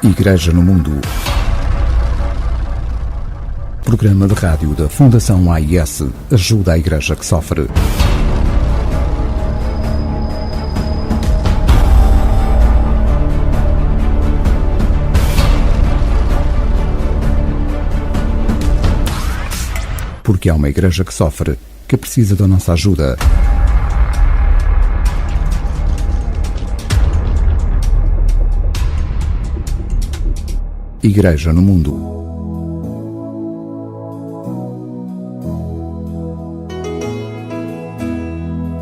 Igreja no Mundo. Programa de rádio da Fundação AIS ajuda a Igreja que sofre. Porque há uma Igreja que sofre, que precisa da nossa ajuda. Igreja no Mundo.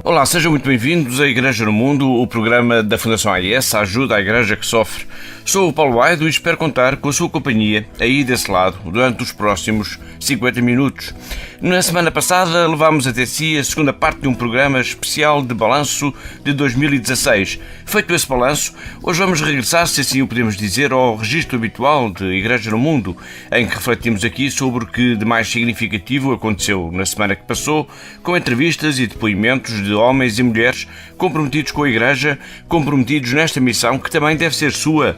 Olá, sejam muito bem-vindos à Igreja no Mundo, o programa da Fundação AIS, ajuda a Igreja que sofre. Sou o Paulo Aido e espero contar com a sua companhia aí desse lado durante os próximos 50 minutos. Na semana passada levámos até si a segunda parte de um programa especial de balanço de 2016. Feito esse balanço, hoje vamos regressar, se assim o podemos dizer, ao registro habitual de Igreja no Mundo, em que refletimos aqui sobre o que de mais significativo aconteceu na semana que passou, com entrevistas e depoimentos de homens e mulheres comprometidos com a Igreja, comprometidos nesta missão que também deve ser sua,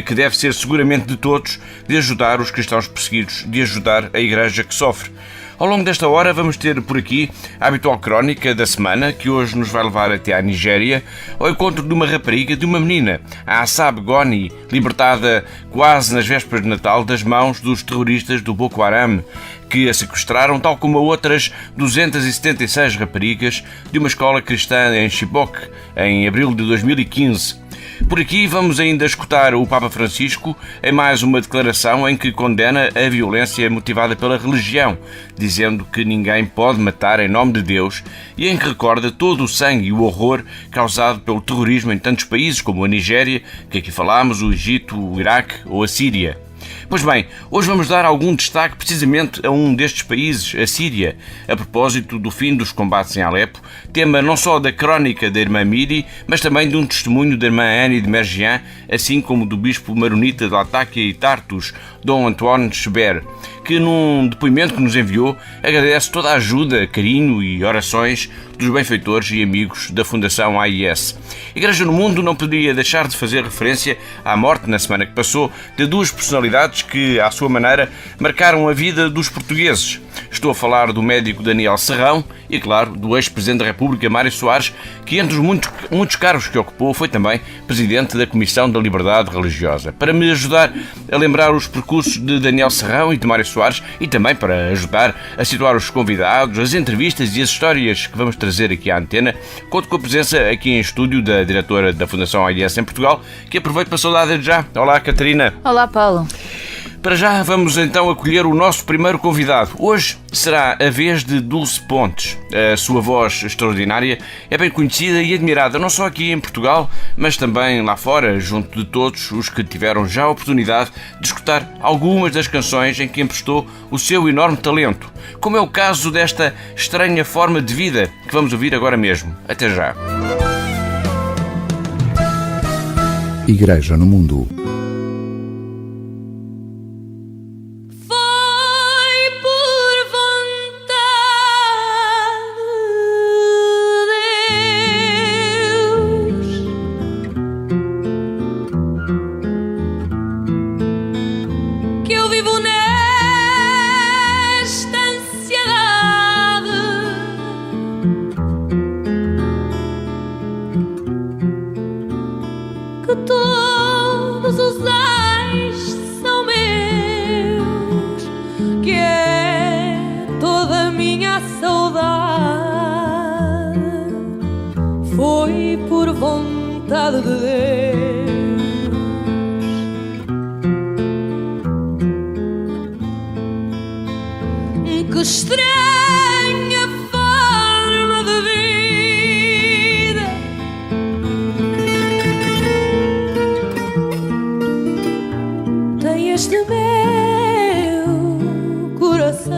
que deve ser seguramente de todos, de ajudar os cristãos perseguidos, de ajudar a Igreja que sofre. Ao longo desta hora vamos ter por aqui a habitual crónica da semana, que hoje nos vai levar até à Nigéria, ao encontro de uma rapariga, de uma menina, a Asab Goni, libertada quase nas vésperas de Natal das mãos dos terroristas do Boko Haram, que a sequestraram, tal como a outras 276 raparigas de uma escola cristã em Chibok, em abril de 2015. Por aqui vamos ainda escutar o Papa Francisco em mais uma declaração em que condena a violência motivada pela religião, dizendo que ninguém pode matar em nome de Deus e em que recorda todo o sangue e o horror causado pelo terrorismo em tantos países como a Nigéria, que aqui falámos, o Egito, o Iraque ou a Síria. Pois bem, hoje vamos dar algum destaque precisamente a um destes países, a Síria, a propósito do fim dos combates em Alepo, tema não só da crónica da irmã Miri, mas também de um testemunho da irmã Anne de Mergian, assim como do bispo maronita de Latáquia e Tartus, Dom Antoine Cheber, que num depoimento que nos enviou agradece toda a ajuda, carinho e orações dos benfeitores e amigos da Fundação AIS. Igreja no Mundo não poderia deixar de fazer referência à morte, na semana que passou, de duas personalidades que, à sua maneira, marcaram a vida dos portugueses. Estou a falar do médico Daniel Serrão e, claro, do ex-presidente da República, Mário Soares, que entre os muitos cargos que ocupou foi também presidente da Comissão da Liberdade Religiosa. Para me ajudar a lembrar os percursos de Daniel Serrão e de Mário Soares e também para ajudar a situar os convidados, as entrevistas e as histórias que vamos trazer aqui à antena, conto com a presença aqui em estúdio da diretora da Fundação AIS em Portugal, que aproveito para saudar desde já. Olá, Catarina. Olá, Paulo. Para já vamos então acolher o nosso primeiro convidado. Hoje será a vez de Dulce Pontes. A sua voz extraordinária é bem conhecida e admirada não só aqui em Portugal, mas também lá fora, junto de todos os que tiveram já a oportunidade de escutar algumas das canções em que emprestou o seu enorme talento, como é o caso desta estranha forma de vida que vamos ouvir agora mesmo. Até já. Igreja no Mundo. Todos os ais são meus, que é toda a minha saudade, foi por vontade de Deus. Que estranha forma de vida, este meu coração.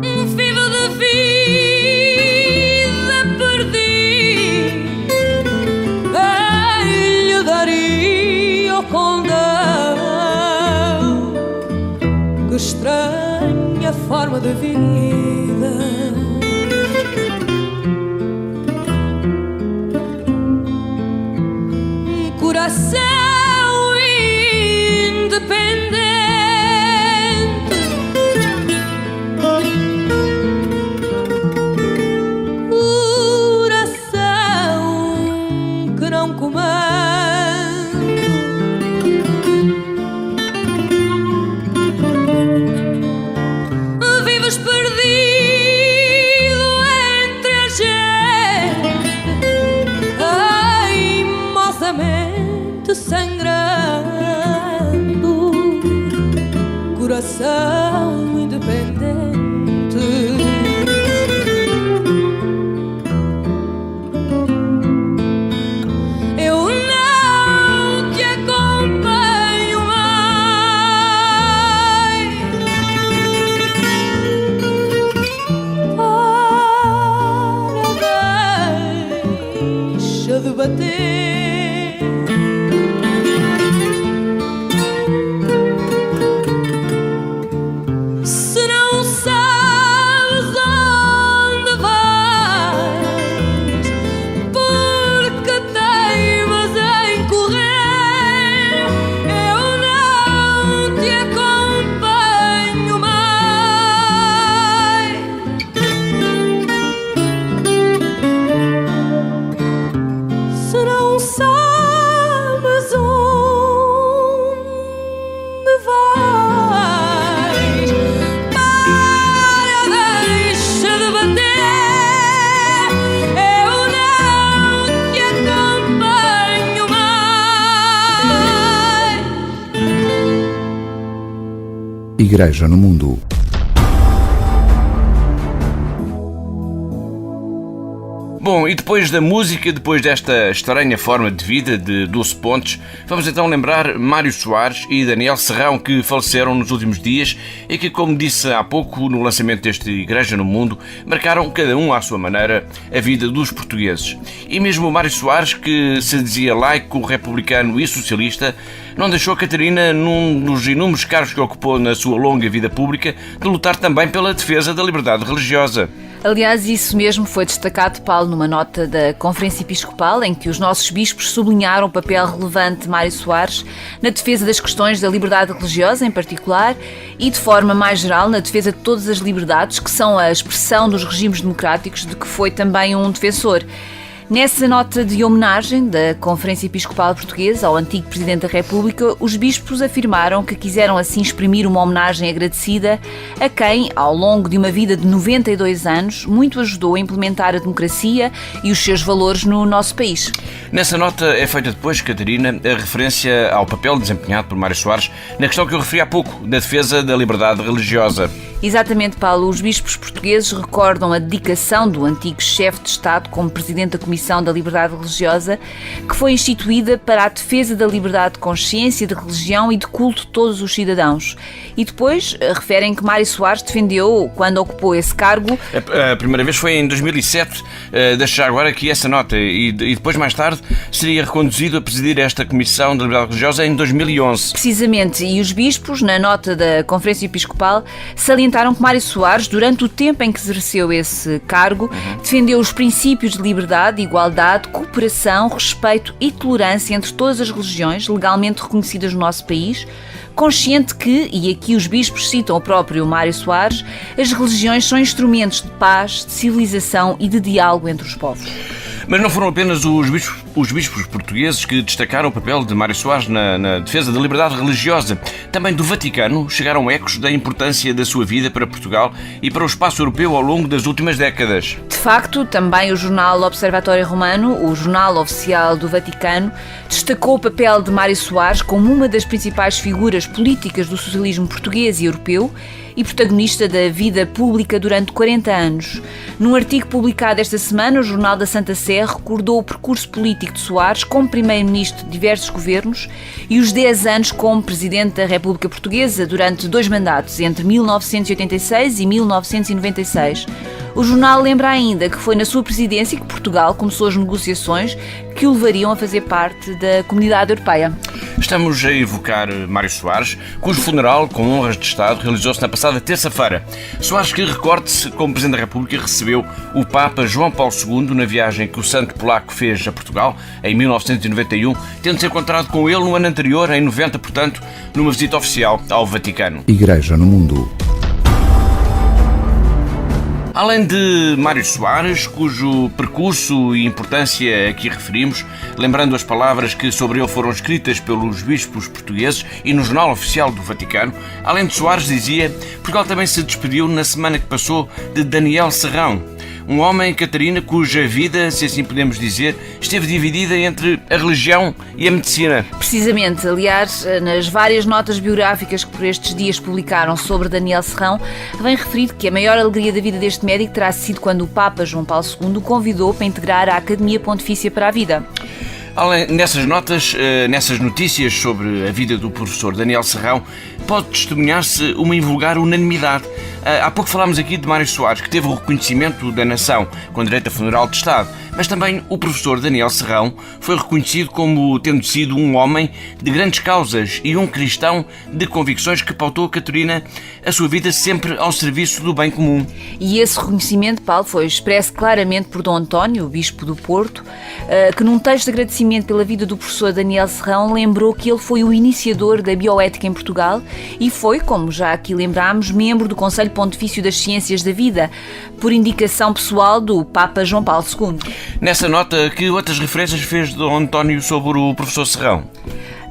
Um fio de vida perdi, lhe daria o conselho imensamente sangrando, coração independente. Eu não te acompanho mais. Para, deixa de bater. Igreja no Mundo. Bom, e depois da música, depois desta estranha forma de vida de Dulce Pontes, vamos então lembrar Mário Soares e Daniel Serrão, que faleceram nos últimos dias e que, como disse há pouco no lançamento deste Igreja no Mundo, marcaram cada um à sua maneira a vida dos portugueses. E mesmo o Mário Soares, que se dizia laico, republicano e socialista, não deixou a Catarina, num dos inúmeros cargos que ocupou na sua longa vida pública, de lutar também pela defesa da liberdade religiosa. Aliás, isso mesmo foi destacado, Paulo, numa nota da Conferência Episcopal, em que os nossos bispos sublinharam o papel relevante de Mário Soares na defesa das questões da liberdade religiosa, em particular, e de forma mais geral na defesa de todas as liberdades, que são a expressão dos regimes democráticos, de que foi também um defensor. Nessa nota de homenagem da Conferência Episcopal Portuguesa ao antigo Presidente da República, os bispos afirmaram que quiseram assim exprimir uma homenagem agradecida a quem, ao longo de uma vida de 92 anos, muito ajudou a implementar a democracia e os seus valores no nosso país. Nessa nota é feita depois, Catarina, a referência ao papel desempenhado por Mário Soares na questão que eu referi há pouco, da defesa da liberdade religiosa. Exatamente, Paulo. Os bispos portugueses recordam a dedicação do antigo chefe de Estado como Presidente da Comissão da Liberdade Religiosa, que foi instituída para a defesa da liberdade de consciência, de religião e de culto de todos os cidadãos. E depois referem que Mário Soares defendeu quando ocupou esse cargo. A primeira vez foi em 2007, deixo já agora aqui essa nota, e depois, mais tarde, seria reconduzido a presidir esta Comissão da Liberdade Religiosa em 2011. Precisamente, e os bispos, na nota da Conferência Episcopal, salientaram que Mário Soares, durante o tempo em que exerceu esse cargo, defendeu os princípios de liberdade, igualdade, cooperação, respeito e tolerância entre todas as religiões legalmente reconhecidas no nosso país, consciente que, e aqui os bispos citam o próprio Mário Soares, as religiões são instrumentos de paz, de civilização e de diálogo entre os povos. Mas não foram apenas os bispos portugueses que destacaram o papel de Mário Soares na defesa da liberdade religiosa. Também do Vaticano chegaram ecos da importância da sua vida para Portugal e para o espaço europeu ao longo das últimas décadas. De facto, também o jornal Observatório Romano, o jornal oficial do Vaticano, destacou o papel de Mário Soares como uma das principais figuras políticas do socialismo português e europeu e protagonista da vida pública durante 40 anos. Num artigo publicado esta semana, o Jornal da Santa Sé recordou o percurso político de Soares como primeiro-ministro de diversos governos e os 10 anos como presidente da República Portuguesa durante 2 mandatos, entre 1986 e 1996. O jornal lembra ainda que foi na sua presidência que Portugal começou as negociações que o levariam a fazer parte da Comunidade Europeia. Estamos a evocar Mário Soares, cujo funeral, com honras de Estado, realizou-se na passada terça-feira. Soares, que, recorde-se, como Presidente da República, recebeu o Papa João Paulo II na viagem que o santo polaco fez a Portugal, em 1991, tendo-se encontrado com ele no ano anterior, em 90, portanto, numa visita oficial ao Vaticano. Igreja no Mundo. Além de Mário Soares, cujo percurso e importância aqui referimos, lembrando as palavras que sobre ele foram escritas pelos bispos portugueses e no Jornal Oficial do Vaticano, além de Soares, dizia, Portugal também se despediu na semana que passou de Daniel Serrão. Um homem, Catarina, cuja vida, se assim podemos dizer, esteve dividida entre a religião e a medicina. Precisamente, aliás, nas várias notas biográficas que por estes dias publicaram sobre Daniel Serrão, vem referido que a maior alegria da vida deste médico terá sido quando o Papa João Paulo II o convidou para integrar a Academia Pontifícia para a Vida. Além nessas notas, nessas notícias sobre a vida do professor Daniel Serrão, pode testemunhar-se uma invulgar unanimidade. Há pouco falámos aqui de Mário Soares, que teve o reconhecimento da nação com direito a funeral de Estado, mas também o professor Daniel Serrão foi reconhecido como tendo sido um homem de grandes causas e um cristão de convicções que pautou, Catarina, a sua vida sempre ao serviço do bem comum. E esse reconhecimento, Paulo, foi expresso claramente por Dom António, o bispo do Porto, que num texto de agradecimento pela vida do professor Daniel Serrão lembrou que ele foi o iniciador da bioética em Portugal e foi, como já aqui lembrámos, membro do Conselho Pontifício das Ciências da Vida, por indicação pessoal do Papa João Paulo II. Nessa nota, que outras referências fez Dom António sobre o professor Serrão?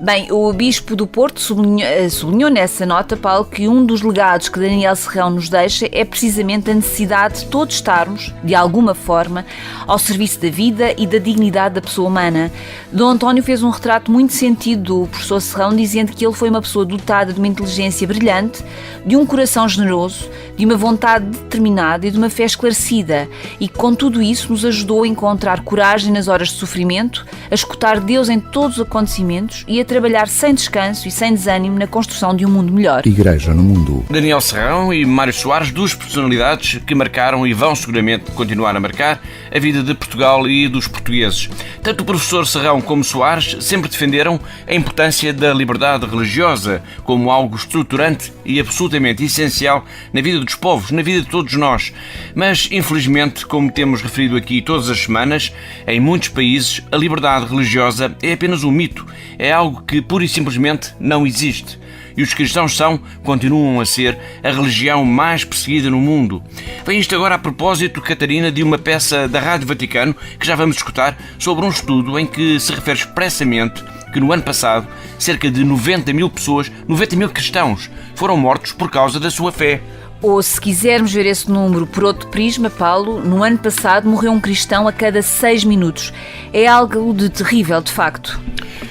Bem, o Bispo do Porto sublinhou nessa nota, Paulo, que um dos legados que Daniel Serrão nos deixa é precisamente a necessidade de todos estarmos, de alguma forma, ao serviço da vida e da dignidade da pessoa humana. Dom António fez um retrato muito sentido do professor Serrão, dizendo que ele foi uma pessoa dotada de uma inteligência brilhante, de um coração generoso, de uma vontade determinada e de uma fé esclarecida, e que com tudo isso nos ajudou a encontrar coragem nas horas de sofrimento, a escutar Deus em todos os acontecimentos e a trabalhar sem descanso e sem desânimo na construção de um mundo melhor. Igreja no mundo. Daniel Serrão e Mário Soares, duas personalidades que marcaram e vão seguramente continuar a marcar a vida de Portugal e dos portugueses. Tanto o professor Serrão como Soares sempre defenderam a importância da liberdade religiosa como algo estruturante e absolutamente essencial na vida dos povos, na vida de todos nós. Mas, infelizmente, como temos referido aqui todas as semanas, em muitos países a liberdade religiosa é apenas um mito, é algo que pura e simplesmente não existe. E os cristãos continuam a ser a religião mais perseguida no mundo. Vem isto agora a propósito, Catarina, de uma peça da Rádio Vaticano que já vamos escutar sobre um estudo em que se refere expressamente que no ano passado cerca de 90 mil pessoas, 90 mil cristãos, foram mortos por causa da sua fé. Ou, se quisermos ver esse número por outro prisma, Paulo, no ano passado morreu um cristão a cada 6 minutos. É algo de terrível, de facto.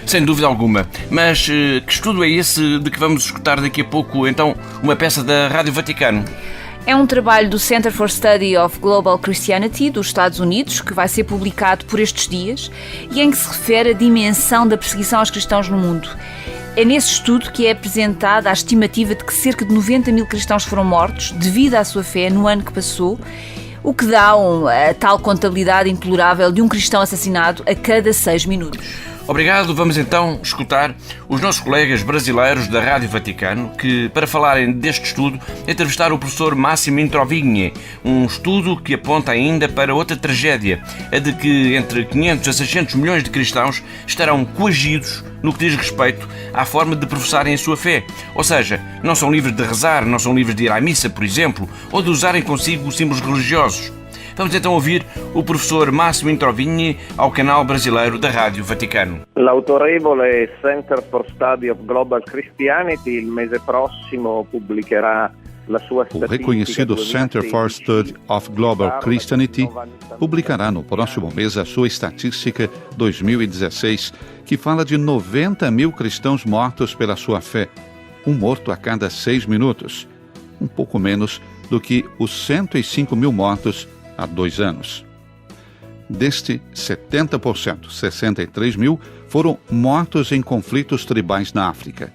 Sem dúvida alguma. Mas que estudo é esse de que vamos escutar daqui a pouco, então, uma peça da Rádio Vaticano? É um trabalho do Center for Study of Global Christianity dos Estados Unidos, que vai ser publicado por estes dias, e em que se refere à dimensão da perseguição aos cristãos no mundo. É nesse estudo que é apresentada a estimativa de que cerca de 90 mil cristãos foram mortos devido à sua fé no ano que passou, o que dá a tal contabilidade intolerável de um cristão assassinado a cada 6 minutos. Obrigado. Vamos então escutar os nossos colegas brasileiros da Rádio Vaticano que, para falarem deste estudo, entrevistaram o professor Massimo Introvigne, um estudo que aponta ainda para outra tragédia, a de que entre 500 a 600 milhões de cristãos estarão coagidos no que diz respeito à forma de professarem a sua fé. Ou seja, não são livres de rezar, não são livres de ir à missa, por exemplo, ou de usarem consigo os símbolos religiosos. Vamos então ouvir o professor Massimo Introvigne ao canal brasileiro da Rádio Vaticano. L'autorevole Center for Study of Global Christianity il mese prossimo pubblicherà la sua O reconhecido Center for Study of Global Christianity publicará no próximo mês a sua estatística 2016, que fala de 90 mil cristãos mortos pela sua fé, um morto a cada 6 minutos, um pouco menos do que os 105 mil mortos há 2 anos. Deste 70%, 63 mil, foram mortos em conflitos tribais na África.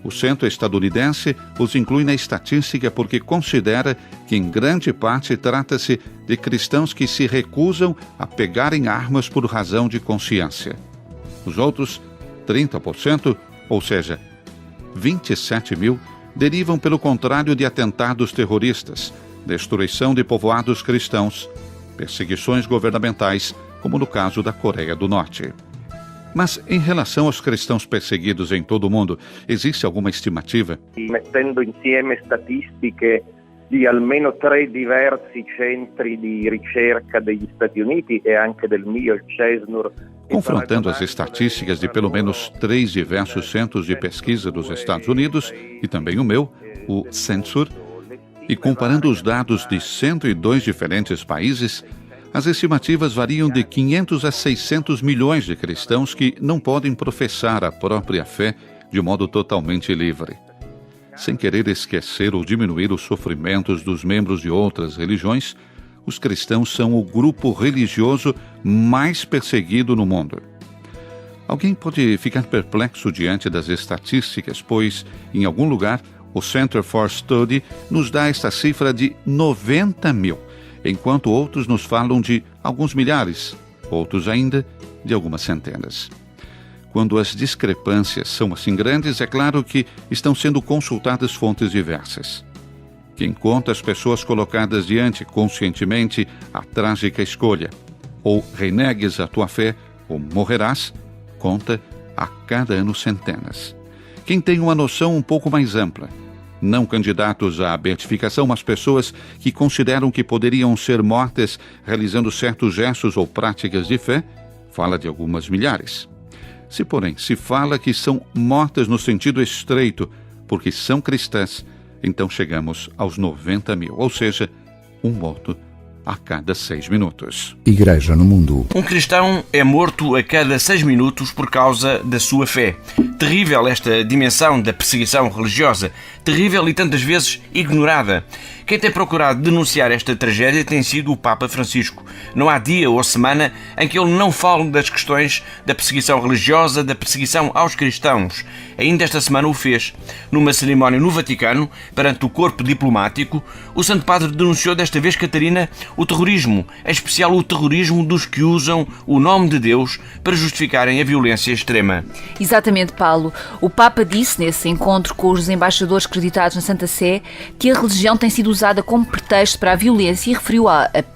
O centro estadunidense os inclui na estatística porque considera que, em grande parte, trata-se de cristãos que se recusam a pegarem armas por razão de consciência. Os outros, 30%, ou seja, 27 mil, derivam, pelo contrário, de atentados terroristas, destruição de povoados cristãos, perseguições governamentais, como no caso da Coreia do Norte. Mas, em relação aos cristãos perseguidos em todo o mundo, existe alguma estimativa? Mettendo insieme statistiche di almeno 3 diversi centri di ricerca degli Stati Uniti e anche del mio, il CESNUR. Confrontando as estatísticas de pelo menos 3 diversos centros de pesquisa dos Estados Unidos e também o meu, o CENSUR, E comparando os dados de 102 diferentes países, as estimativas variam de 500 a 600 milhões de cristãos que não podem professar a própria fé de modo totalmente livre. Sem querer esquecer ou diminuir os sofrimentos dos membros de outras religiões, os cristãos são o grupo religioso mais perseguido no mundo. Alguém pode ficar perplexo diante das estatísticas, pois, em algum lugar, o Center for Study nos dá esta cifra de 90 mil, enquanto outros nos falam de alguns milhares, outros ainda de algumas centenas. Quando as discrepâncias são assim grandes, é claro que estão sendo consultadas fontes diversas. Quem conta as pessoas colocadas diante conscientemente a trágica escolha, ou renegues a tua fé, ou morrerás, conta a cada ano centenas. Quem tem uma noção um pouco mais ampla, não candidatos à beatificação, mas pessoas que consideram que poderiam ser mortas realizando certos gestos ou práticas de fé, fala de algumas milhares. Se, porém, se fala que são mortas no sentido estreito, porque são cristãs, então chegamos aos 90 mil, ou seja, um morto a cada 6 minutos. Igreja no mundo. Um cristão é morto a cada 6 minutos por causa da sua fé. Terrível esta dimensão da perseguição religiosa, terrível e tantas vezes ignorada. Quem tem procurado denunciar esta tragédia tem sido o Papa Francisco. Não há dia ou semana em que ele não fale das questões da perseguição religiosa, da perseguição aos cristãos. Ainda esta semana o fez. Numa cerimónia no Vaticano, perante o corpo diplomático, o Santo Padre denunciou desta vez, Catarina, o terrorismo, em especial o terrorismo dos que usam o nome de Deus para justificarem a violência extrema. Exatamente, Paulo. O Papa disse, nesse encontro com os embaixadores acreditados na Santa Sé, que a religião tem sido usada como pretexto para a violência e referiu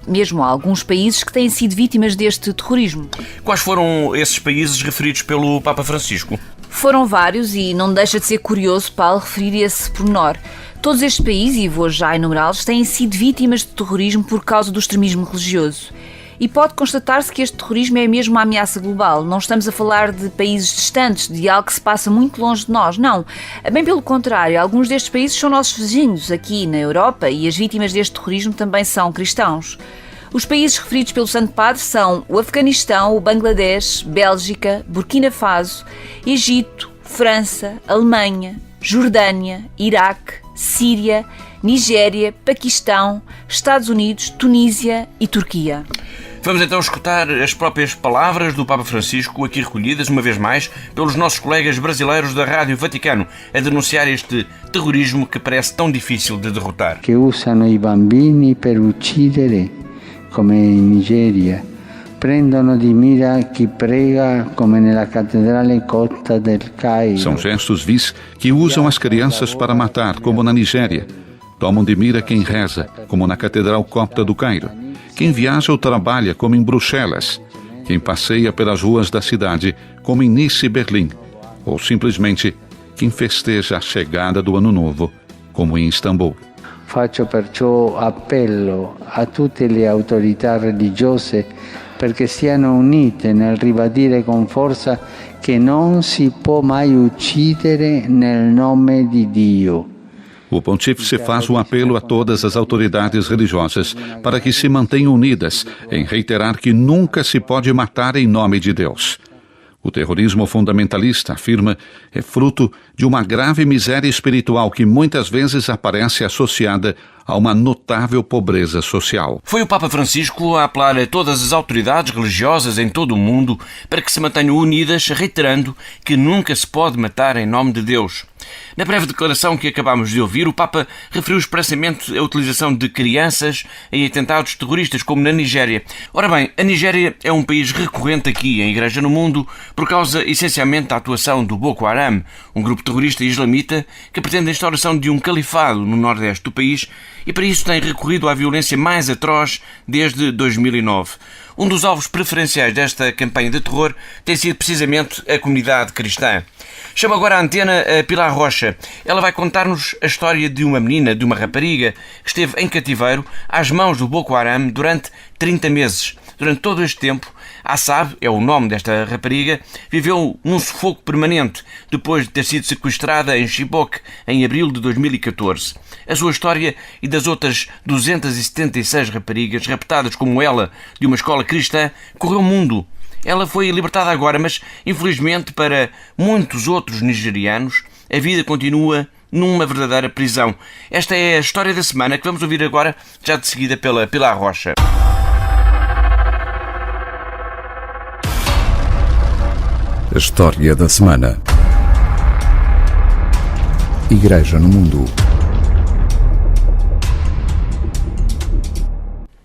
mesmo a alguns países que têm sido vítimas deste terrorismo. Quais foram esses países referidos pelo Papa Francisco? Foram vários e não deixa de ser curioso, Paulo, referir esse pormenor. Todos estes países, e vou já enumerá-los, têm sido vítimas de terrorismo por causa do extremismo religioso. E pode constatar-se que este terrorismo é mesmo uma ameaça global. Não estamos a falar de países distantes, de algo que se passa muito longe de nós, não. Bem pelo contrário, alguns destes países são nossos vizinhos aqui na Europa e as vítimas deste terrorismo também são cristãos. Os países referidos pelo Santo Padre são o Afeganistão, o Bangladesh, Bélgica, Burkina Faso, Egito, França, Alemanha, Jordânia, Iraque, Síria, Nigéria, Paquistão, Estados Unidos, Tunísia e Turquia. Vamos então escutar as próprias palavras do Papa Francisco, aqui recolhidas, uma vez mais, pelos nossos colegas brasileiros da Rádio Vaticano, a denunciar este terrorismo que parece tão difícil de derrotar. Que usam i bambini per uccidere, come in Nigeria. Prendono di mira chi prega, come nella cattedrale copta del Cairo. São gestos vis que usam as crianças para matar, como na Nigéria. Tomam de mira quem reza, como na Catedral Copta do Cairo. Quem viaja ou trabalha, como em Bruxelas. Quem passeia pelas ruas da cidade, como em Nice e Berlim. Ou simplesmente quem festeja a chegada do Ano Novo, como em Istambul. Faccio perciò appello a tutte le autorità religiose perché siano unite nel ribadire con forza che non si può mai uccidere nel nome di Dio. O pontífice faz um apelo a todas as autoridades religiosas para que se mantenham unidas em reiterar que nunca se pode matar em nome de Deus. O terrorismo fundamentalista, afirma, é fruto de uma grave miséria espiritual que muitas vezes aparece associada a uma notável pobreza social. Foi o Papa Francisco a apelar a todas as autoridades religiosas em todo o mundo para que se mantenham unidas, reiterando que nunca se pode matar em nome de Deus. Na breve declaração que acabamos de ouvir, o Papa referiu expressamente a utilização de crianças em atentados terroristas, como na Nigéria. Ora bem, a Nigéria é um país recorrente aqui em Igreja no Mundo por causa, essencialmente, da atuação do Boko Haram, um grupo terrorista islamita que pretende a instauração de um califado no nordeste do país e para isso tem recorrido à violência mais atroz desde 2009. Um dos alvos preferenciais desta campanha de terror tem sido precisamente a comunidade cristã. Chamo agora a antena a Pilar Rocha. Ela vai contar-nos a história de uma menina, de uma rapariga, que esteve em cativeiro às mãos do Boko Haram durante 30 meses. Durante todo este tempo, Assab é o nome desta rapariga, viveu num sufoco permanente depois de ter sido sequestrada em Chibok em abril de 2014. A sua história e das outras 276 raparigas raptadas como ela de uma escola cristã correu o mundo. Ela foi libertada agora, mas infelizmente para muitos outros nigerianos a vida continua numa verdadeira prisão. Esta é a história da semana que vamos ouvir agora, já de seguida pela Pilar Rocha. A história da semana. Igreja no mundo.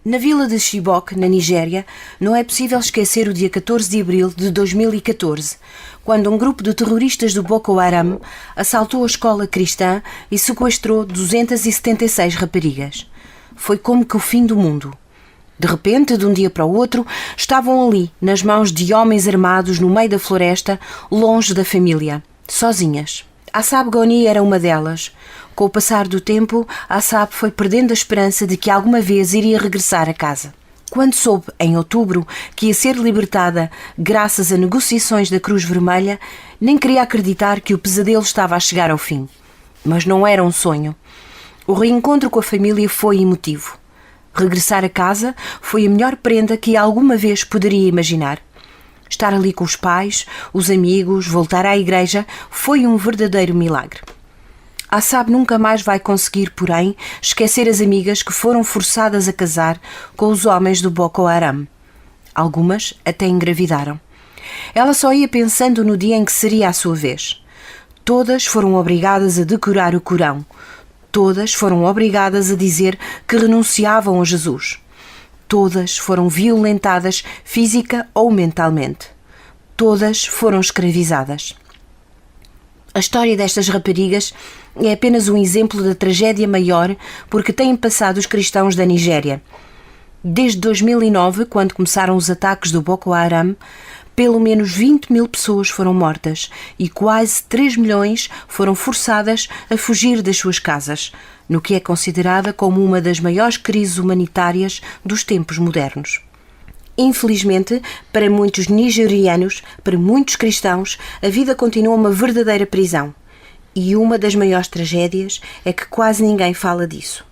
Na vila de Chibok, na Nigéria, não é possível esquecer o dia 14 de abril de 2014, quando um grupo de terroristas do Boko Haram assaltou a escola cristã e sequestrou 276 raparigas. Foi como que o fim do mundo. De repente, de um dia para o outro, estavam ali, nas mãos de homens armados no meio da floresta, longe da família, sozinhas. Assab Ghoni era uma delas. Com o passar do tempo, Assab foi perdendo a esperança de que alguma vez iria regressar a casa. Quando soube, em outubro, que ia ser libertada graças a negociações da Cruz Vermelha, nem queria acreditar que o pesadelo estava a chegar ao fim. Mas não era um sonho. O reencontro com a família foi emotivo. Regressar a casa foi a melhor prenda que alguma vez poderia imaginar. Estar ali com os pais, os amigos, voltar à igreja, foi um verdadeiro milagre. Assab nunca mais vai conseguir, porém, esquecer as amigas que foram forçadas a casar com os homens do Boko Haram. Algumas até engravidaram. Ela só ia pensando no dia em que seria a sua vez. Todas foram obrigadas a decorar o Corão. Todas foram obrigadas a dizer que renunciavam a Jesus. Todas foram violentadas física ou mentalmente. Todas foram escravizadas. A história destas raparigas é apenas um exemplo da tragédia maior por que têm passado os cristãos da Nigéria. Desde 2009, quando começaram os ataques do Boko Haram, pelo menos 20 mil pessoas foram mortas e quase 3 milhões foram forçadas a fugir das suas casas, no que é considerada como uma das maiores crises humanitárias dos tempos modernos. Infelizmente, para muitos nigerianos, para muitos cristãos, a vida continua uma verdadeira prisão. E uma das maiores tragédias é que quase ninguém fala disso.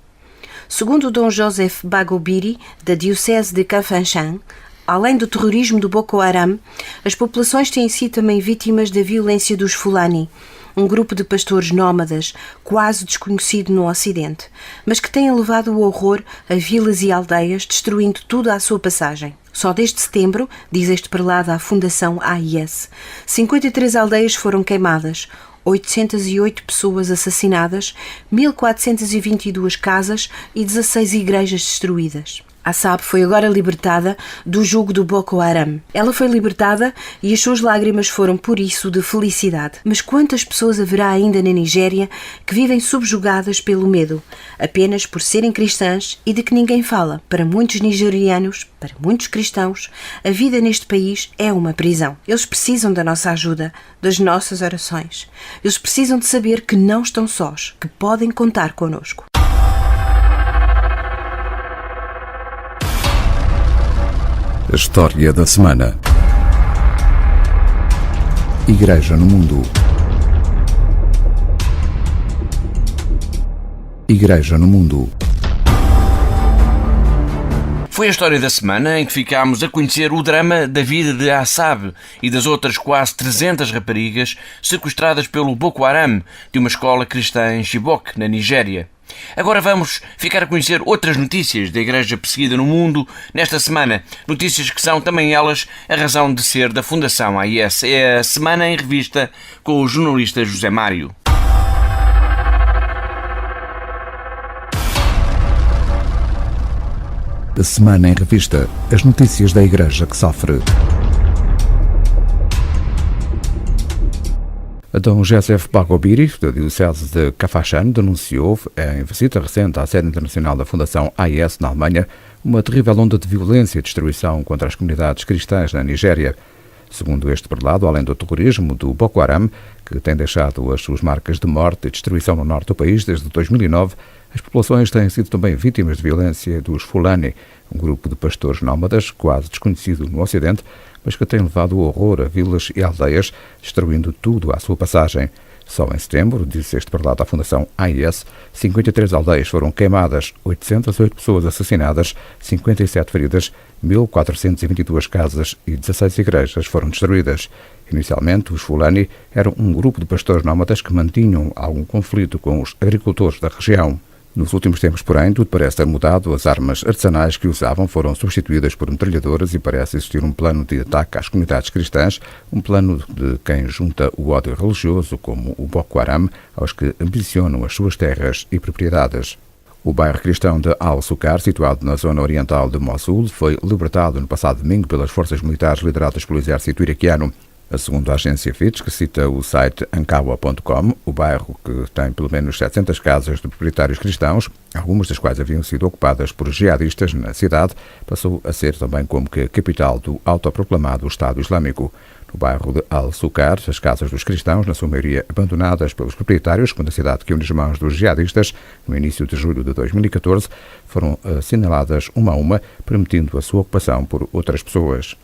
Segundo Dom Joseph Bagobiri, da Diocese de Kafanchan, além do terrorismo do Boko Haram, as populações têm sido também vítimas da violência dos Fulani, um grupo de pastores nómadas quase desconhecido no Ocidente, mas que têm levado o horror a vilas e aldeias, destruindo tudo à sua passagem. Só desde setembro, diz este prelado à Fundação AIS, 53 aldeias foram queimadas, 808 pessoas assassinadas, 1422 casas e 16 igrejas destruídas. Assab foi agora libertada do jugo do Boko Haram. Ela foi libertada e as suas lágrimas foram por isso de felicidade. Mas quantas pessoas haverá ainda na Nigéria que vivem subjugadas pelo medo, apenas por serem cristãs e de que ninguém fala? Para muitos nigerianos, para muitos cristãos, a vida neste país é uma prisão. Eles precisam da nossa ajuda, das nossas orações. Eles precisam de saber que não estão sós, que podem contar connosco. A história da semana. Igreja no mundo. Igreja no mundo. Foi a história da semana em que ficámos a conhecer o drama da vida de Assab e das outras quase 300 raparigas sequestradas pelo Boko Haram de uma escola cristã em Chibok, na Nigéria. Agora vamos ficar a conhecer outras notícias da Igreja perseguida no mundo nesta semana. Notícias que são também elas a razão de ser da Fundação AIS. É a Semana em Revista com o jornalista José Mário. A Semana em Revista. As notícias da Igreja que sofre. Dom Joseph Bagobiri, da Diocese de Kafanchan, denunciou, em visita recente à sede internacional da Fundação AIS na Alemanha, uma terrível onda de violência e destruição contra as comunidades cristãs na Nigéria. Segundo este prelado, além do terrorismo do Boko Haram, que tem deixado as suas marcas de morte e destruição no norte do país desde 2009, as populações têm sido também vítimas de violência dos Fulani, um grupo de pastores nómadas quase desconhecido no Ocidente, mas que tem levado o horror a vilas e aldeias, destruindo tudo à sua passagem. Só em setembro, disse este prelado à Fundação AIS, 53 aldeias foram queimadas, 808 pessoas assassinadas, 57 feridas, 1.422 casas e 16 igrejas foram destruídas. Inicialmente, os Fulani eram um grupo de pastores nómadas que mantinham algum conflito com os agricultores da região. Nos últimos tempos, porém, tudo parece ter mudado. As armas artesanais que usavam foram substituídas por metralhadoras e parece existir um plano de ataque às comunidades cristãs, um plano de quem junta o ódio religioso, como o Boko Haram, aos que ambicionam as suas terras e propriedades. O bairro cristão de Al-Sukar, situado na zona oriental de Mossul, foi libertado no passado domingo pelas forças militares lideradas pelo exército iraquiano. Segundo a agência Fitch, que cita o site ankawa.com, o bairro, que tem pelo menos 700 casas de proprietários cristãos, algumas das quais haviam sido ocupadas por jihadistas na cidade, passou a ser também como que a capital do autoproclamado Estado Islâmico. No bairro de Al-Sukar, as casas dos cristãos, na sua maioria abandonadas pelos proprietários, quando a cidade caiu nas mãos dos jihadistas, no início de julho de 2014, foram assinaladas uma a uma, permitindo a sua ocupação por outras pessoas.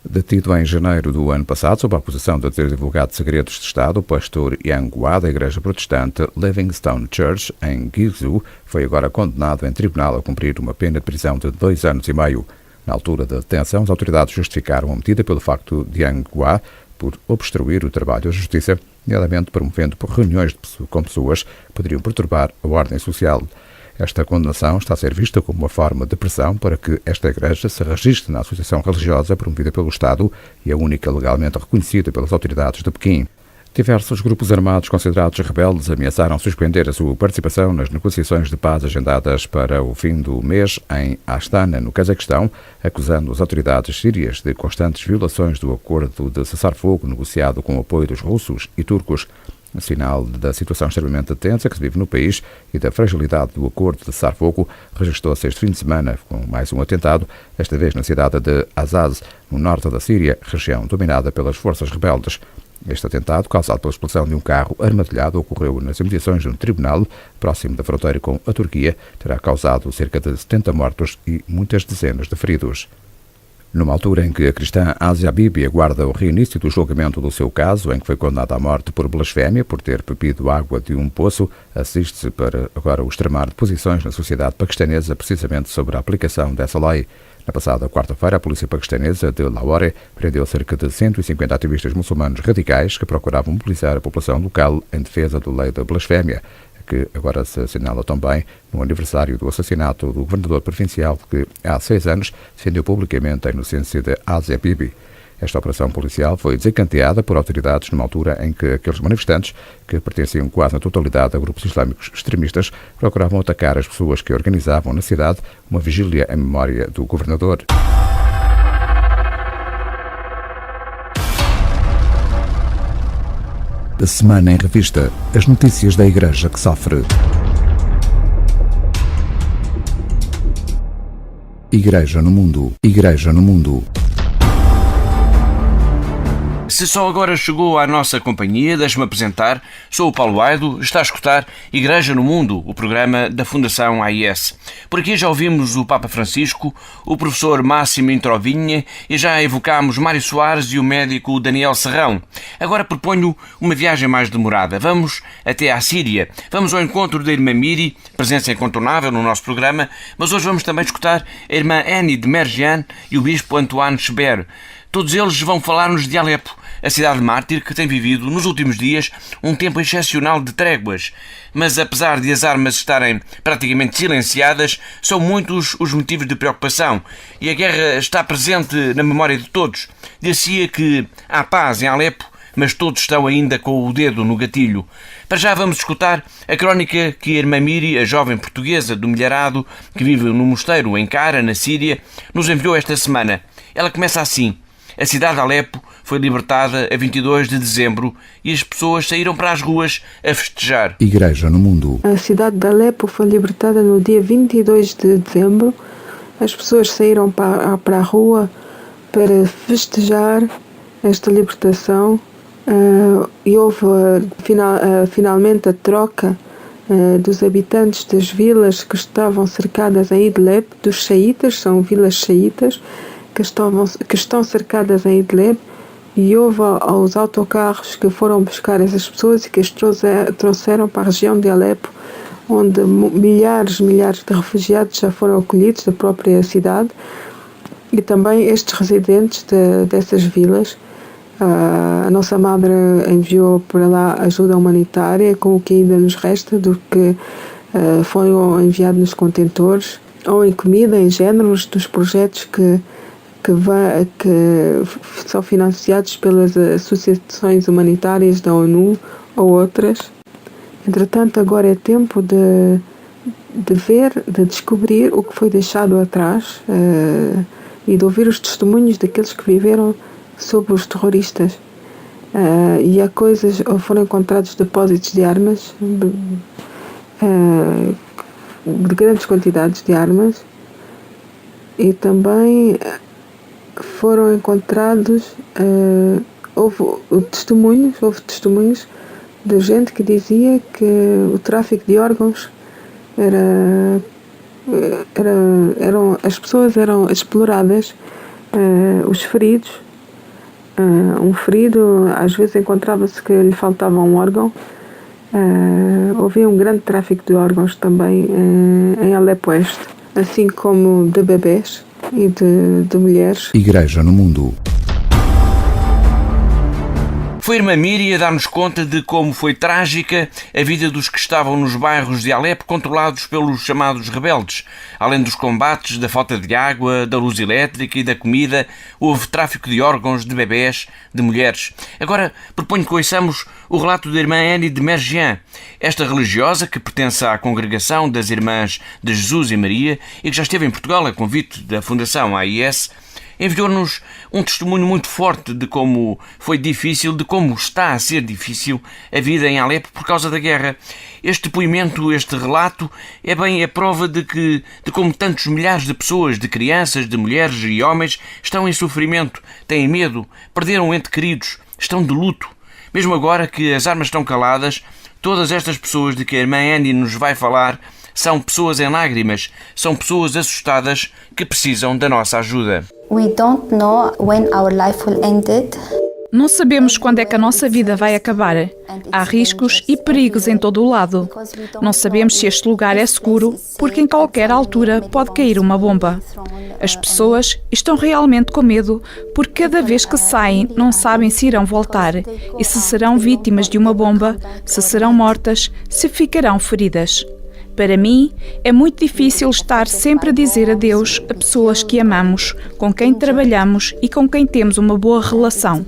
Detido em janeiro do ano passado, sob a acusação de ter divulgado segredos de Estado, o pastor Yang Hua, da igreja protestante Livingstone Church, em Guizhou, foi agora condenado em tribunal a cumprir uma pena de prisão de 2 anos e meio. Na altura da detenção, as autoridades justificaram a medida pelo facto de Yang Hua por obstruir o trabalho da justiça, nomeadamente promovendo por reuniões com pessoas que poderiam perturbar a ordem social. Esta condenação está a ser vista como uma forma de pressão para que esta igreja se registre na associação religiosa promovida pelo Estado e a única legalmente reconhecida pelas autoridades de Pequim. Diversos grupos armados considerados rebeldes ameaçaram suspender a sua participação nas negociações de paz agendadas para o fim do mês em Astana, no Cazaquistão, acusando as autoridades sírias de constantes violações do acordo de cessar-fogo negociado com o apoio dos russos e turcos. Sinal da situação extremamente tensa que se vive no país e da fragilidade do acordo de cessar-fogo, registrou-se este fim de semana com mais um atentado, desta vez na cidade de Azaz, no norte da Síria, região dominada pelas forças rebeldes. Este atentado, causado pela explosão de um carro armadilhado, ocorreu nas imediações de um tribunal próximo da fronteira com a Turquia, terá causado cerca de 70 mortos e muitas dezenas de feridos. Numa altura em que a cristã Asia Bibi aguarda o reinício do julgamento do seu caso, em que foi condenada à morte por blasfémia por ter bebido água de um poço, assiste-se para agora o extremar de posições na sociedade paquistanesa precisamente sobre a aplicação dessa lei. Na passada quarta-feira, a polícia paquistanesa de Lahore prendeu cerca de 150 ativistas muçulmanos radicais que procuravam mobilizar a população local em defesa da lei da blasfémia, que agora se assinala também no aniversário do assassinato do governador provincial que há 6 anos defendeu publicamente a inocência de Asia Bibi. Esta operação policial foi desencadeada por autoridades numa altura em que aqueles manifestantes, que pertenciam quase na totalidade a grupos islâmicos extremistas, procuravam atacar as pessoas que organizavam na cidade uma vigília em memória do governador. Da Semana em Revista, as notícias da Igreja que sofre. Igreja no Mundo. Igreja no Mundo. Se só agora chegou à nossa companhia, deixe-me apresentar. Sou o Paulo Aido, está a escutar Igreja no Mundo, o programa da Fundação AIS. Por aqui já ouvimos o Papa Francisco, o professor Máximo Introvinha e já evocámos Mário Soares e o médico Daniel Serrão. Agora proponho uma viagem mais demorada. Vamos até à Síria. Vamos ao encontro da irmã Miri, presença incontornável no nosso programa, mas hoje vamos também escutar a irmã Annie de Mergian e o bispo Antoine Cheber. Todos eles vão falar-nos de Alepo, a cidade mártir que tem vivido nos últimos dias um tempo excepcional de tréguas. Mas apesar de as armas estarem praticamente silenciadas, são muitos os motivos de preocupação e a guerra está presente na memória de todos. Dir-se-ia que há paz em Alepo, mas todos estão ainda com o dedo no gatilho. Para já vamos escutar a crónica que a irmã Miri, a jovem portuguesa do Milharado, que vive no mosteiro em Cara, na Síria, nos enviou esta semana. Ela começa assim: a cidade de Alepo foi libertada a 22 de dezembro e as pessoas saíram para as ruas a festejar. Igreja no Mundo. A cidade de Alepo foi libertada no dia 22 de dezembro. As pessoas saíram para a rua para festejar esta libertação e houve finalmente a troca dos habitantes das vilas que estavam cercadas em Idlib, dos xaitas, são vilas xaitas, que estão cercadas em Idlib, e houve aos autocarros que foram buscar essas pessoas e que as trouxeram para a região de Alepo, onde milhares de refugiados já foram acolhidos da própria cidade, e também estes residentes dessas vilas. A nossa madre enviou para lá ajuda humanitária com o que ainda nos resta do que foi enviado nos contentores, ou em comida, em géneros dos projetos que são financiados pelas associações humanitárias da ONU ou outras. Entretanto, agora é tempo de descobrir o que foi deixado atrás e de ouvir os testemunhos daqueles que viveram sob os terroristas. E há foram encontrados depósitos de armas, de grandes quantidades de armas, e também foram encontrados, houve testemunhos de gente que dizia que o tráfico de órgãos as pessoas eram exploradas, os feridos. Um ferido, às vezes encontrava-se que lhe faltava um órgão. Havia um grande tráfico de órgãos também em Alepo Oeste, assim como de bebés e de mulheres. Igreja no Mundo. Foi a irmã Miri a dar-nos conta de como foi trágica a vida dos que estavam nos bairros de Alepo controlados pelos chamados rebeldes. Além dos combates, da falta de água, da luz elétrica e da comida, houve tráfico de órgãos, de bebés, de mulheres. Agora proponho que ouçamos o relato da irmã Annie de Mergian, esta religiosa que pertence à congregação das Irmãs de Jesus e Maria e que já esteve em Portugal a convite da Fundação AIS. Enviou-nos um testemunho muito forte de como foi difícil, de como está a ser difícil a vida em Alepo por causa da guerra. Este depoimento, este relato, é bem a prova de como tantos milhares de pessoas, de crianças, de mulheres e homens, estão em sofrimento, têm medo, perderam entes queridos, estão de luto. Mesmo agora que as armas estão caladas, todas estas pessoas de que a irmã Annie nos vai falar são pessoas em lágrimas, são pessoas assustadas que precisam da nossa ajuda. We don't know when our life will end. Não sabemos quando é que a nossa vida vai acabar. Há riscos e perigos em todo o lado. Não sabemos se este lugar é seguro, porque em qualquer altura pode cair uma bomba. As pessoas estão realmente com medo, porque cada vez que saem não sabem se irão voltar e se serão vítimas de uma bomba, se serão mortas, se ficarão feridas. Para mim, é muito difícil estar sempre a dizer adeus a pessoas que amamos, com quem trabalhamos e com quem temos uma boa relação.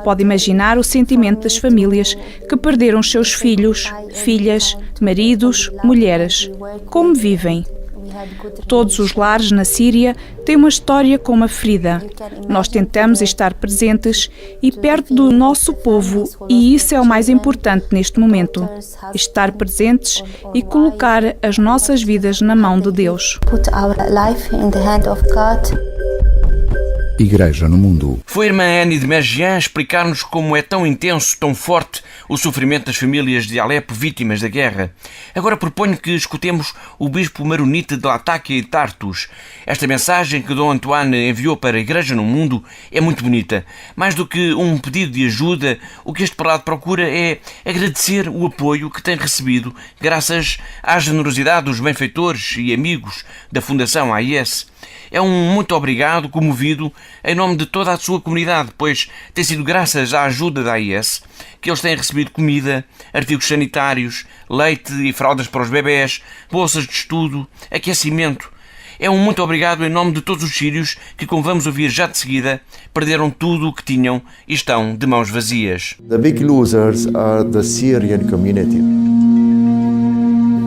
Pode imaginar o sentimento das famílias que perderam os seus filhos, filhas, maridos, mulheres. Como vivem? Todos os lares na Síria têm uma história com uma ferida. Nós tentamos estar presentes e perto do nosso povo, e isso é o mais importante neste momento. Estar presentes e colocar as nossas vidas na mão de Deus. Igreja no Mundo. Foi a irmã Annie de Mergian explicar-nos como é tão intenso, tão forte o sofrimento das famílias de Alepo vítimas da guerra. Agora proponho que escutemos o bispo maronita de Latáquia e Tartus. Esta mensagem que Dom Antoine enviou para a Igreja no Mundo é muito bonita. Mais do que um pedido de ajuda, o que este prelado procura é agradecer o apoio que tem recebido graças à generosidade dos benfeitores e amigos da Fundação AIS. É um muito obrigado comovido em nome de toda a sua comunidade, pois tem sido graças à ajuda da AIS que eles têm recebido comida, artigos sanitários, leite e fraldas para os bebés, bolsas de estudo, aquecimento. É um muito obrigado em nome de todos os sírios que, como vamos ouvir já de seguida, perderam tudo o que tinham e estão de mãos vazias. The big losers are the Syrian community.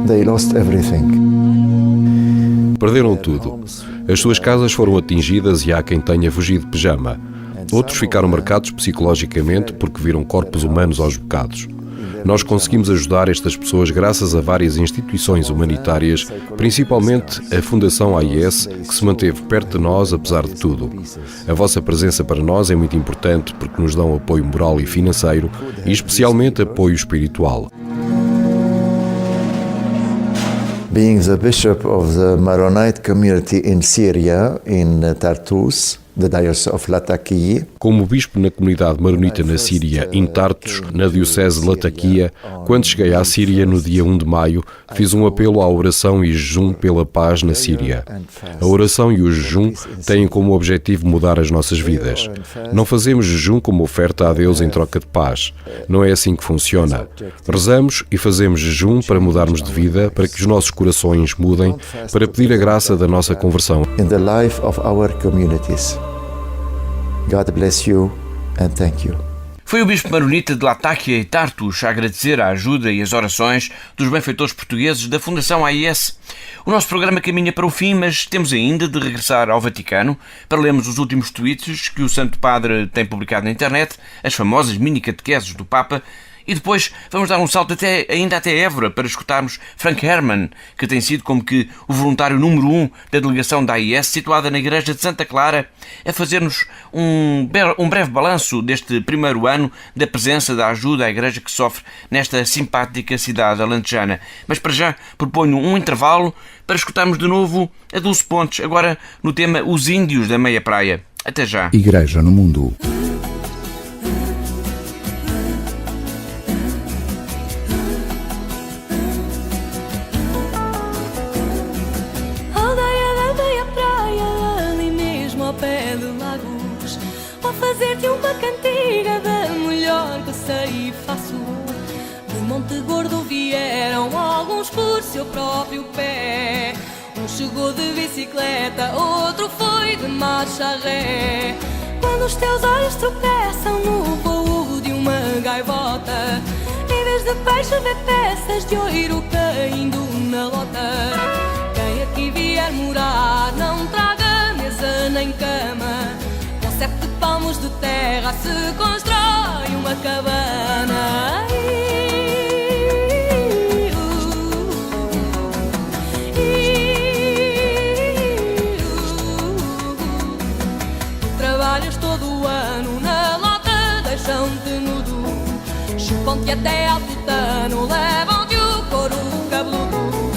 They lost everything. Perderam tudo. As suas casas foram atingidas e há quem tenha fugido de pijama. Outros ficaram marcados psicologicamente porque viram corpos humanos aos bocados. Nós conseguimos ajudar estas pessoas graças a várias instituições humanitárias, principalmente a Fundação AIS, que se manteve perto de nós apesar de tudo. A vossa presença para nós é muito importante porque nos dão apoio moral e financeiro e especialmente apoio espiritual. being the bishop of the Maronite community in Syria, in Tartus, the Diocese of Latakia. Como bispo na comunidade maronita na Síria, em Tartus, na Diocese de Latakia, quando cheguei à Síria no dia 1 de maio, fiz um apelo à oração e jejum pela paz na Síria. A oração e o jejum têm como objetivo mudar as nossas vidas. Não fazemos jejum como oferta a Deus em troca de paz. Não é assim que funciona. Rezamos e fazemos jejum para mudarmos de vida, para que os nossos corações mudem, para pedir a graça da nossa conversão. In the life of our communities. God bless you and thank you. Foi o bispo maronita de Latakia e Tartus a agradecer a ajuda e as orações dos benfeitores portugueses da Fundação AIS. O nosso programa caminha para o fim, mas temos ainda de regressar ao Vaticano para lermos os últimos tweets que o Santo Padre tem publicado na internet, as famosas mini-catequeses do Papa, e depois vamos dar um salto ainda até Évora para escutarmos Frank Herman, que tem sido como que o voluntário número 1 da delegação da AIS, situada na Igreja de Santa Clara, a fazer-nos um breve balanço deste primeiro ano da presença da ajuda à Igreja que sofre nesta simpática cidade alentejana. Mas para já proponho um intervalo para escutarmos de novo a Dulce Pontes, agora no tema Os Índios da Meia Praia. Até já. Igreja no Mundo. Fazer-te uma cantiga da melhor que sei e faço. De Monte Gordo vieram alguns por seu próprio pé. Um chegou de bicicleta, outro foi de marcha ré. Quando os teus olhos tropeçam no voo de uma gaivota, em vez de peixe vê peças de ouro caindo na lota. Quem aqui vier morar não traga mesa nem cama. 7 palmos de terra se constrói uma cabana. Trabalhas todo o ano na lota, deixam-te nudo, chupam-te até ao tutano, levam-te o couro cabeludo.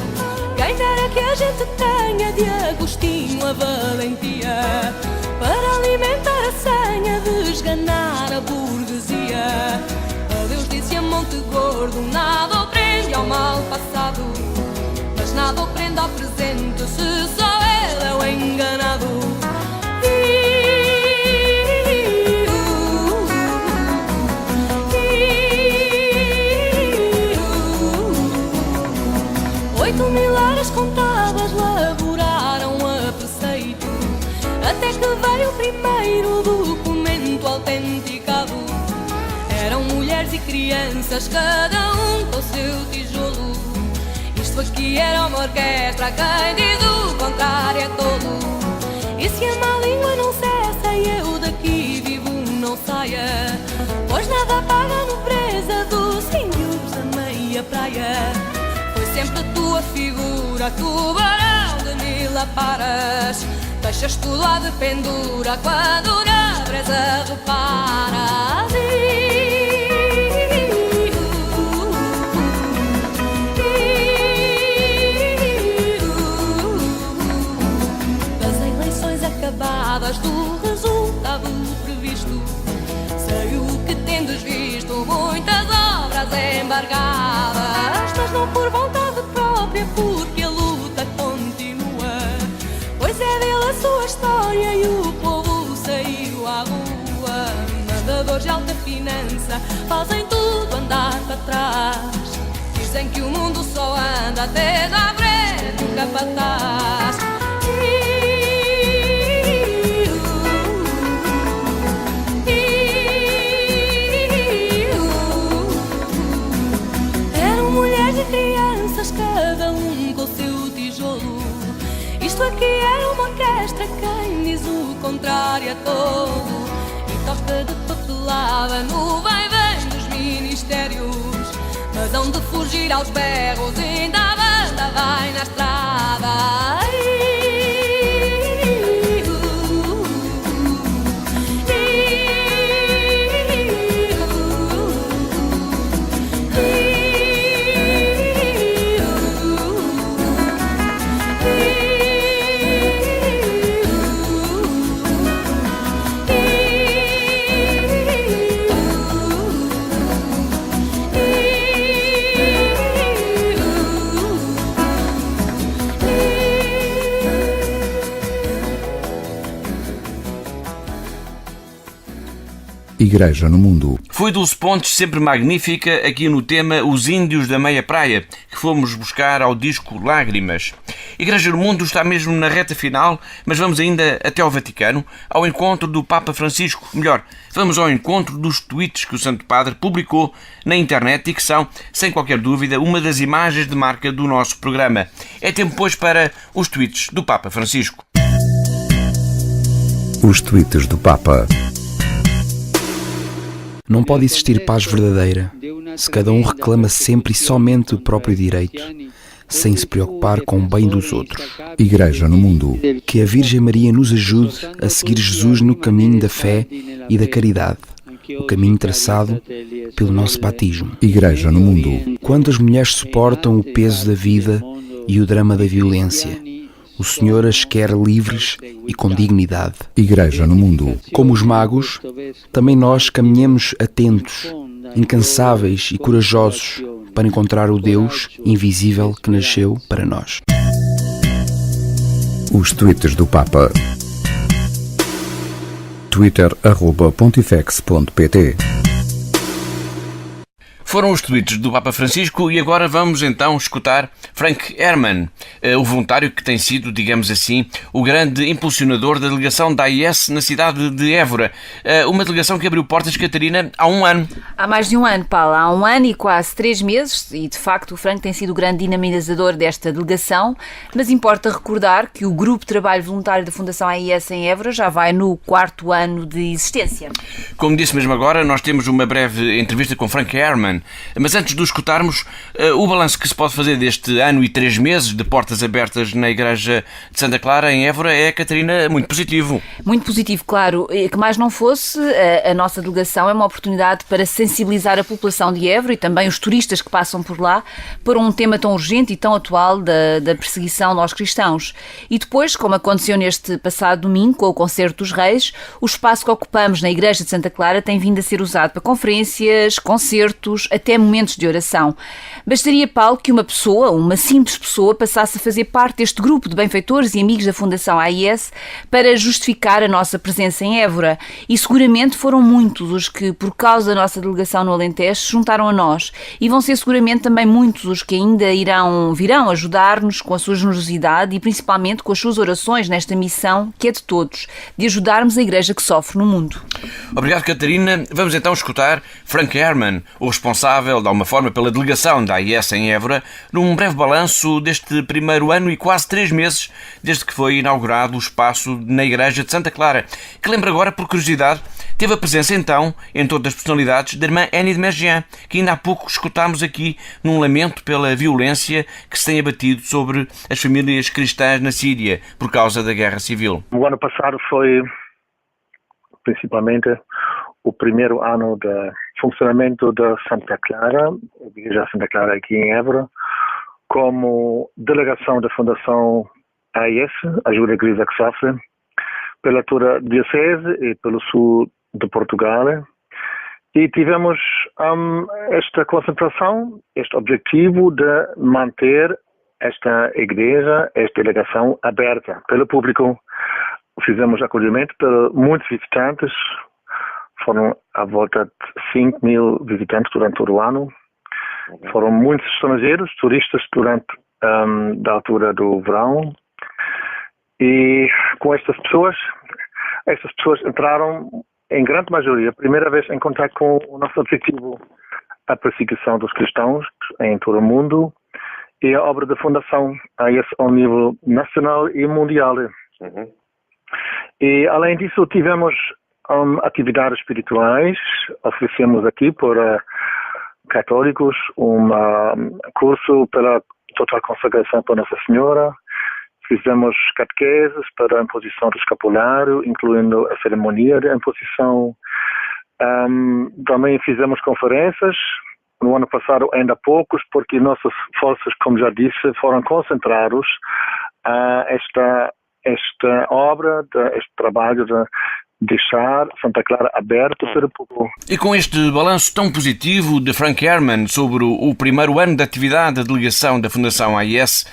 Quem dera que a gente tenha de Agostinho a valentia para alimentar a senha de esganar a burguesia. A Deus disse a Monte Gordo, nada o prende ao mal passado, mas nada o prende ao presente, se só ele é o enganado. Oito 1000 horas contadas laboraram a preceito, até que veio o primeiro documento autenticado. Eram mulheres e crianças, cada um com seu tijolo. Isto aqui era uma orquestra, quem diz o contrário é tolo. E se a má língua não cessa e eu daqui vivo não saia, pois nada paga a nobreza dos índios da meia praia. Foi sempre a tua figura, tubarão de 1000 aparas. Deixas tudo lá de pendura quando na brisa reparas. Das eleições acabadas, do resultado previsto, sei o que tendes visto, muitas obras embargadas, mas não por vontade própria, porque a luta continua. Pois é dele a sua história e o povo saiu à rua. Mandadores de alta finança fazem tudo andar para trás. Dizem que o mundo só anda até à frente, nunca para trás. Eram mulheres e crianças, cada um com seu tijolo. Isto aqui era uma orquestra, quem diz o contrário é todo. E toca de papelada no vai-vem dos ministérios, mas hão de fugir aos berros, ainda a banda vai na estrada. Igreja no Mundo. Foi Dulce Pontes, sempre magnífica, aqui no tema Os Índios da Meia Praia, que fomos buscar ao disco Lágrimas. Igreja no Mundo está mesmo na reta final, mas vamos ainda até ao Vaticano, ao encontro do Papa Francisco. Melhor, vamos ao encontro dos tweets que o Santo Padre publicou na internet e que são, sem qualquer dúvida, uma das imagens de marca do nosso programa. É tempo, pois, para os tweets do Papa Francisco. Os tweets do Papa. Não pode existir paz verdadeira se cada um reclama sempre e somente o próprio direito, sem se preocupar com o bem dos outros. Igreja no Mundo. Que a Virgem Maria nos ajude a seguir Jesus no caminho da fé e da caridade, o caminho traçado pelo nosso batismo. Igreja no Mundo. Quando as mulheres suportam o peso da vida e o drama da violência, o Senhor as quer livres e com dignidade. Igreja no Mundo. Como os magos, também nós caminhamos atentos, incansáveis e corajosos para encontrar o Deus invisível que nasceu para nós. Os tweets do Papa. Twitter@pontifex.pt. Foram os tweets do Papa Francisco e agora vamos então escutar Frank Herman, o voluntário que tem sido, digamos assim, o grande impulsionador da delegação da AIS na cidade de Évora. Uma delegação que abriu portas, Catarina, há um ano. Há mais de um ano, Paulo. Há um ano e quase 3 meses e, de facto, o Frank tem sido o grande dinamizador desta delegação, mas importa recordar que o Grupo de Trabalho Voluntário da Fundação AIS em Évora já vai no 4º ano de existência. Como disse mesmo agora, nós temos uma breve entrevista com Frank Herman. Mas antes de o escutarmos, o balanço que se pode fazer deste ano e 3 meses de portas abertas na Igreja de Santa Clara, em Évora, é, Catarina, muito positivo. Muito positivo, claro. Que mais não fosse, a nossa delegação é uma oportunidade para sensibilizar a população de Évora e também os turistas que passam por lá para um tema tão urgente e tão atual da perseguição aos cristãos. E depois, como aconteceu neste passado domingo com o Concerto dos Reis, o espaço que ocupamos na Igreja de Santa Clara tem vindo a ser usado para conferências, concertos, até momentos de oração. Bastaria, Paulo, que uma pessoa, uma simples pessoa, passasse a fazer parte deste grupo de benfeitores e amigos da Fundação AIS para justificar a nossa presença em Évora. E seguramente foram muitos os que, por causa da nossa delegação no Alentejo, se juntaram a nós. E vão ser seguramente também muitos os que ainda virão ajudar-nos com a sua generosidade e principalmente com as suas orações nesta missão que é de todos, de ajudarmos a Igreja que sofre no mundo. Obrigado, Catarina. Vamos então escutar Frank Herman, o responsável de alguma forma pela delegação da AIS em Évora, num breve balanço deste primeiro ano e quase 3 meses desde que foi inaugurado o espaço na Igreja de Santa Clara, que lembra agora, por curiosidade, teve a presença então, em todas as personalidades, da irmã Annie de Mergian, que ainda há pouco escutámos aqui num lamento pela violência que se tem abatido sobre as famílias cristãs na Síria por causa da guerra civil. O ano passado foi principalmente o primeiro ano de funcionamento da Santa Clara, a Igreja Santa Clara aqui em Évora, como delegação da Fundação AIS, Ajuda a Igreja que Sofre, pela toda a Diocese e pelo sul de Portugal. E tivemos esta concentração, este objetivo de manter esta igreja, esta delegação aberta pelo público. Fizemos acolhimento para muitos visitantes. Foram à volta de 5.000 visitantes durante todo o ano. Foram muitos estrangeiros, turistas durante da altura do verão. E com estas pessoas entraram em grande maioria, primeira vez em contato com o nosso objetivo, a perseguição dos cristãos em todo o mundo e a obra da Fundação AIS ao nível nacional e mundial. E além disso tivemos atividades espirituais. Oferecemos aqui para católicos um curso pela total consagração para Nossa Senhora. Fizemos catequeses para a imposição do escapulário, incluindo a cerimônia de imposição. Também fizemos conferências. No ano passado ainda poucos, porque nossas forças, como já disse, foram concentrados a esta obra, este trabalho de deixar Santa Clara aberto para o povo. E com este balanço tão positivo de Frank Herman sobre o primeiro ano de atividade da delegação da Fundação AIS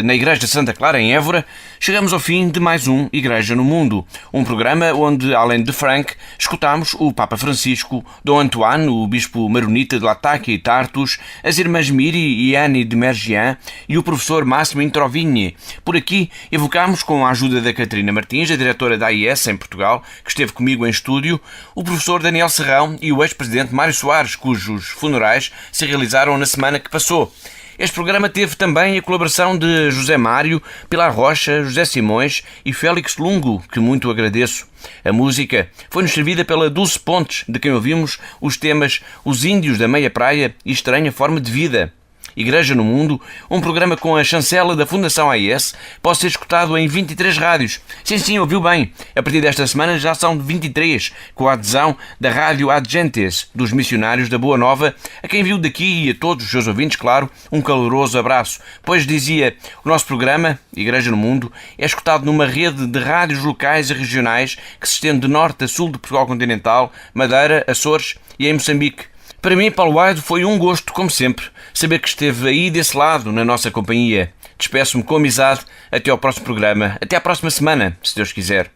na Igreja de Santa Clara, em Évora, chegamos ao fim de mais um Igreja no Mundo, um programa onde, além de Frank, escutámos o Papa Francisco, Dom Antoine, o Bispo Maronita de Latáquia e Tartus, as irmãs Miri e Anne de Mergian e o professor Máximo Introvigni. Por aqui, evocámos, com a ajuda da Catarina Martins, a diretora da AIS em Portugal, que esteve comigo em estúdio, o professor Daniel Serrão e o ex-presidente Mário Soares, cujos funerais se realizaram na semana que passou. Este programa teve também a colaboração de José Mário, Pilar Rocha, José Simões e Félix Lungo, que muito agradeço. A música foi-nos servida pela Dulce Pontes, de quem ouvimos os temas Os Índios da Meia Praia e Estranha Forma de Vida. Igreja no Mundo, um programa com a chancela da Fundação AIS, pode ser escutado em 23 rádios. Sim, ouviu bem. A partir desta semana já são 23, com a adesão da Rádio Adgentes, dos missionários da Boa Nova, a quem viu daqui e a todos os seus ouvintes, claro, um caloroso abraço. Pois dizia, o nosso programa, Igreja no Mundo, é escutado numa rede de rádios locais e regionais que se estende de norte a sul de Portugal continental, Madeira, Açores e em Moçambique. Para mim, Paulo Aido, foi um gosto, como sempre, saber que esteve aí desse lado, na nossa companhia. Despeço-me com amizade. Até ao próximo programa. Até à próxima semana, se Deus quiser.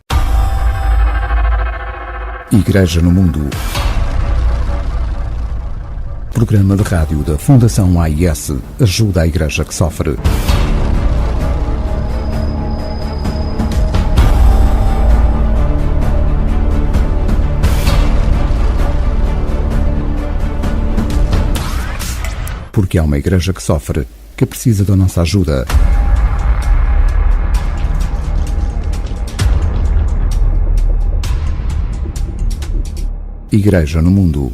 Igreja no Mundo. Programa de rádio da Fundação AIS. Ajuda a Igreja que sofre. Porque há uma igreja que sofre, que precisa da nossa ajuda. Igreja no Mundo.